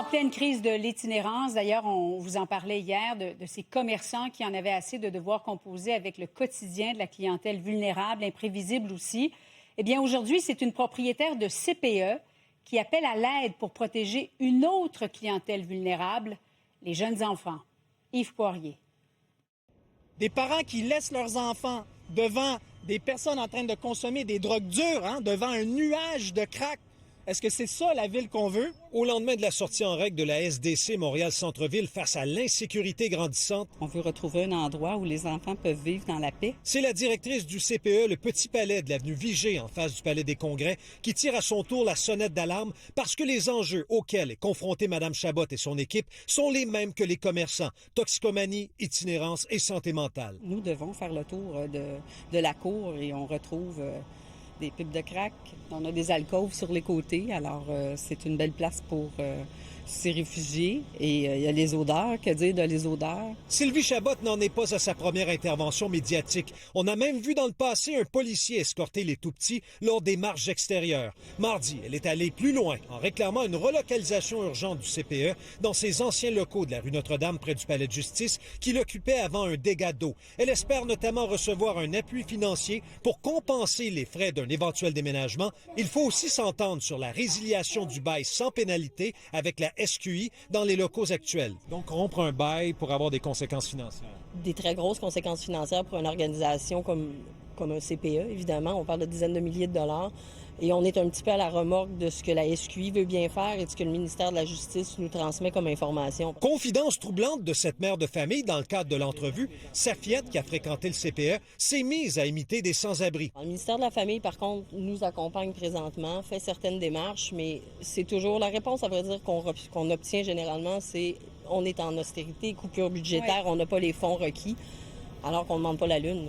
En pleine crise de l'itinérance, d'ailleurs, on vous en parlait hier, de ces commerçants qui en avaient assez de devoir composer avec le quotidien de la clientèle vulnérable, imprévisible aussi. Eh bien, aujourd'hui, c'est une propriétaire de CPE qui appelle à l'aide pour protéger une autre clientèle vulnérable, les jeunes enfants. Yves Poirier. Des parents qui laissent leurs enfants devant des personnes en train de consommer des drogues dures, devant un nuage de crack. Est-ce que c'est ça la ville qu'on veut? Au lendemain de la sortie en règle de la SDC Montréal-Centreville face à l'insécurité grandissante, on veut retrouver un endroit où les enfants peuvent vivre dans la paix. C'est la directrice du CPE, le Petit Palais de l'avenue Vigée, en face du Palais des Congrès, qui tire à son tour la sonnette d'alarme parce que les enjeux auxquels est confrontée Mme Chabot et son équipe sont les mêmes que les commerçants. Toxicomanie, itinérance et santé mentale. Nous devons faire le tour de la cour et on retrouve des pipes de crack. On a des alcôves sur les côtés, alors c'est une belle place pour ces réfugiés. Et il y a les odeurs, que dire de les odeurs? Sylvie Chabot n'en est pas à sa première intervention médiatique. On a même vu dans le passé un policier escorter les tout-petits lors des marches extérieures. Mardi, elle est allée plus loin en réclamant une relocalisation urgente du CPE dans ses anciens locaux de la rue Notre-Dame près du Palais de justice qu'il occupait avant un dégât d'eau. Elle espère notamment recevoir un appui financier pour compenser les frais d'un éventuel déménagement. Il faut aussi s'entendre sur la résiliation du bail sans pénalité avec la SQI dans les locaux actuels. Donc, rompre un bail pour avoir des conséquences financières. Des très grosses conséquences financières pour une organisation comme un CPE, évidemment. On parle de dizaines de milliers de dollars. Et on est un petit peu à la remorque de ce que la SQI veut bien faire et de ce que le ministère de la Justice nous transmet comme information. Confidence troublante de cette mère de famille dans le cadre de l'entrevue, Safiette, qui a fréquenté le CPE, s'est mise à imiter des sans-abri. Le ministère de la Famille, par contre, nous accompagne présentement, fait certaines démarches, mais c'est toujours la réponse, à vrai dire, qu'on obtient généralement, c'est on est en austérité, coupure budgétaire, on n'a pas les fonds requis, alors qu'on ne demande pas la lune.